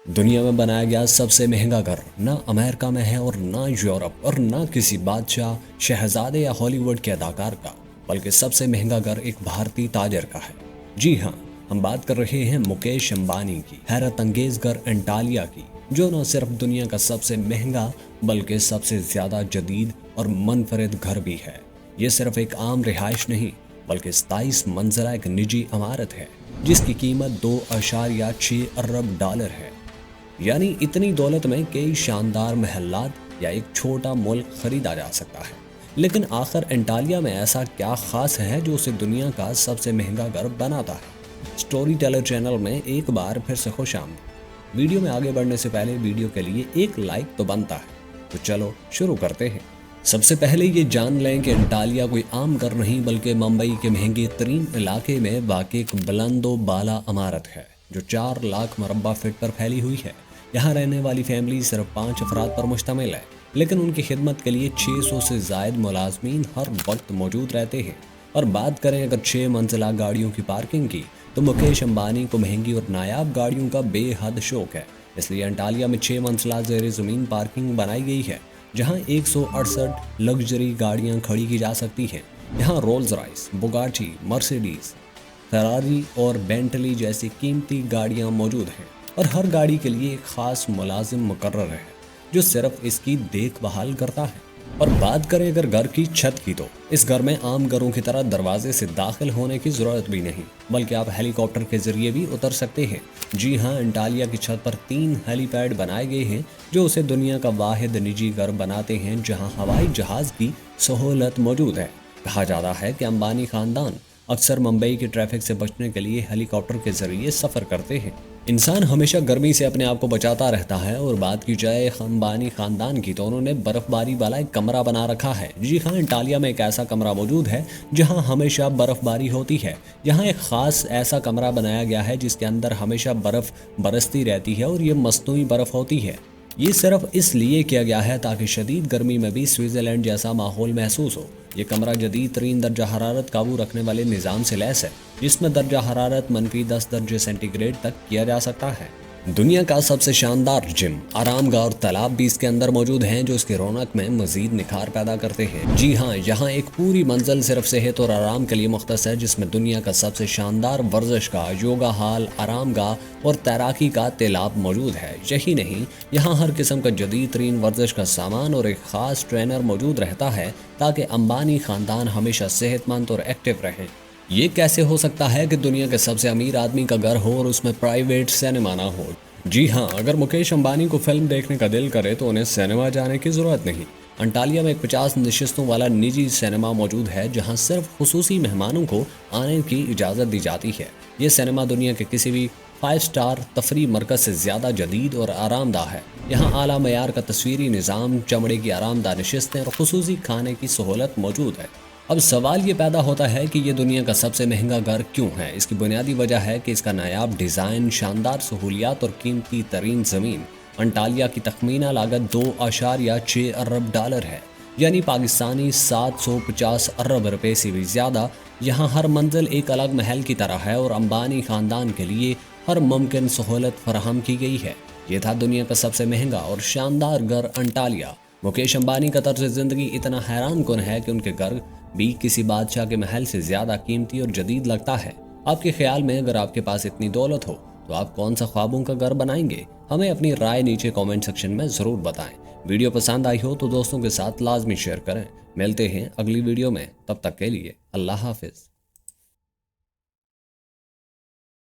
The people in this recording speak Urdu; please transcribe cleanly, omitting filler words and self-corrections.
دنیا میں بنایا گیا سب سے مہنگا گھر نہ امریکہ میں ہے اور نہ یورپ اور نہ کسی بادشاہ، شہزادے یا ہالی ووڈ کے اداکار کا، بلکہ سب سے مہنگا گھر ایک بھارتی تاجر کا ہے۔ جی ہاں، ہم بات کر رہے ہیں مکیش امبانی کی حیرت انگیز گھر انٹالیا کی، جو نہ صرف دنیا کا سب سے مہنگا بلکہ سب سے زیادہ جدید اور منفرد گھر بھی ہے۔ یہ صرف ایک عام رہائش نہیں بلکہ 27 منزلہ ایک نجی عمارت ہے جس کی قیمت $2.6 ارب ہے۔ یعنی اتنی دولت میں کئی شاندار محلات یا ایک چھوٹا ملک خریدا جا سکتا ہے۔ لیکن آخر انٹالیا میں ایسا کیا خاص ہے جو اسے دنیا کا سب سے مہنگا گھر بناتا ہے؟ سٹوری ٹیلر چینل میں ایک بار پھر سے خوش آمدید۔ ویڈیو میں آگے بڑھنے سے پہلے ویڈیو کے لیے ایک لائک تو بنتا ہے، تو چلو شروع کرتے ہیں۔ سب سے پہلے یہ جان لیں کہ انٹالیا کوئی عام گھر نہیں بلکہ ممبئی کے مہنگے ترین علاقے میں واقع ایک بلند و بالا عمارت ہے جو 4 لاکھ مربع فٹ پر پھیلی ہوئی ہے۔ یہاں رہنے والی فیملی صرف 5 افراد پر مشتمل ہے، لیکن ان کی خدمت کے لیے 600 سے زائد ملازمین ہر وقت موجود رہتے ہیں۔ اور بات کریں اگر 6 منزلہ گاڑیوں کی پارکنگ کی، تو مکیش امبانی کو مہنگی اور نایاب گاڑیوں کا بے حد شوق ہے۔ اس لیے انٹالیا میں 6 منزلہ زیر زمین پارکنگ بنائی گئی ہے، جہاں 168 لگژری گاڑیاں کھڑی کی جا سکتی ہیں۔ یہاں رولز رائس، بوگاٹی، مرسیڈیز، فراری اور بینٹلی جیسی قیمتی گاڑیاں موجود ہیں، اور ہر گاڑی کے لیے ایک خاص ملازم مقرر ہے جو صرف اس کی دیکھ بھال کرتا ہے۔ اور بات کریں اگر گھر کی چھت کی، تو اس گھر میں عام گھروں کی طرح دروازے سے داخل ہونے کی ضرورت بھی نہیں، بلکہ آپ ہیلی کاپٹر کے ذریعے بھی اتر سکتے ہیں۔ جی ہاں، انٹالیا کی چھت پر 3 ہیلی پیڈ بنائے گئے ہیں جو اسے دنیا کا واحد نجی گھر بناتے ہیں جہاں ہوائی جہاز کی سہولت موجود ہے۔ کہا جاتا ہے کہ امبانی خاندان اکثر ممبئی کے ٹریفک سے بچنے کے لیے ہیلی کاپٹر کے ذریعے سفر کرتے ہیں۔ انسان ہمیشہ گرمی سے اپنے آپ کو بچاتا رہتا ہے، اور بات کی جائے امبانی خاندان کی تو انہوں نے برف باری والا ایک کمرہ بنا رکھا ہے۔ جی ہاں، انٹالیا میں ایک ایسا کمرہ موجود ہے جہاں ہمیشہ برف باری ہوتی ہے۔ یہاں ایک خاص ایسا کمرہ بنایا گیا ہے جس کے اندر ہمیشہ برف برستی رہتی ہے، اور یہ مصنوعی برف ہوتی ہے۔ یہ صرف اس لیے کیا گیا ہے تاکہ شدید گرمی میں بھی سوئٹزرلینڈ جیسا ماحول محسوس ہو۔ یہ کمرہ جدید ترین درجہ حرارت قابو رکھنے والے نظام سے لیس ہے، جس میں درجہ حرارت -10 درجے سینٹی گریڈ تک کیا جا سکتا ہے۔ دنیا کا سب سے شاندار جم، آرام گاہ اور تالاب بھی اس کے اندر موجود ہیں جو اس کی رونق میں مزید نکھار پیدا کرتے ہیں۔ جی ہاں، یہاں ایک پوری منزل صرف صحت اور آرام کے لیے مختص ہے، جس میں دنیا کا سب سے شاندار ورزش گاہ، یوگا ہال، آرام گاہ اور تیراکی کا تالاب موجود ہے۔ یہی نہیں، یہاں ہر قسم کا جدید ترین ورزش کا سامان اور ایک خاص ٹرینر موجود رہتا ہے تاکہ امبانی خاندان ہمیشہ صحت مند اور ایکٹیو رہیں۔ یہ کیسے ہو سکتا ہے کہ دنیا کے سب سے امیر آدمی کا گھر ہو اور اس میں پرائیویٹ سینما نہ ہو؟ جی ہاں، اگر مکیش امبانی کو فلم دیکھنے کا دل کرے تو انہیں سینما جانے کی ضرورت نہیں۔ انٹالیا میں ایک 50 نشستوں والا نجی سینما موجود ہے جہاں صرف خصوصی مہمانوں کو آنے کی اجازت دی جاتی ہے۔ یہ سینما دنیا کے کسی بھی 5 اسٹار تفریح مرکز سے زیادہ جدید اور آرام دہ ہے۔ یہاں اعلیٰ معیار کا تصویری نظام، چمڑے کی آرام دہ نشستیں اور خصوصی کھانے کی سہولت موجود ہے۔ اب سوال یہ پیدا ہوتا ہے کہ یہ دنیا کا سب سے مہنگا گھر کیوں ہے؟ اس کی بنیادی وجہ ہے کہ اس کا نایاب ڈیزائن، شاندار سہولیات اور قیمتی ترین زمین۔ انٹالیا کی تخمینہ لاگت $2.6 ارب ہے، یعنی پاکستانی 750 ارب روپے سے بھی زیادہ۔ یہاں ہر منزل ایک الگ محل کی طرح ہے اور امبانی خاندان کے لیے ہر ممکن سہولت فراہم کی گئی ہے۔ یہ تھا دنیا کا سب سے مہنگا اور شاندار گھر انٹالیا۔ مکیش امبانی کا طرز زندگی اتنا حیران کن ہے کہ ان کے گھر بھی کسی بادشاہ کے محل سے زیادہ قیمتی اور جدید لگتا ہے۔ آپ کے خیال میں اگر آپ کے پاس اتنی دولت ہو تو آپ کون سا خوابوں کا گھر بنائیں گے؟ ہمیں اپنی رائے نیچے کامنٹ سیکشن میں ضرور بتائیں۔ ویڈیو پسند آئی ہو تو دوستوں کے ساتھ لازمی شیئر کریں۔ ملتے ہیں اگلی ویڈیو میں، تب تک کے لیے اللہ حافظ۔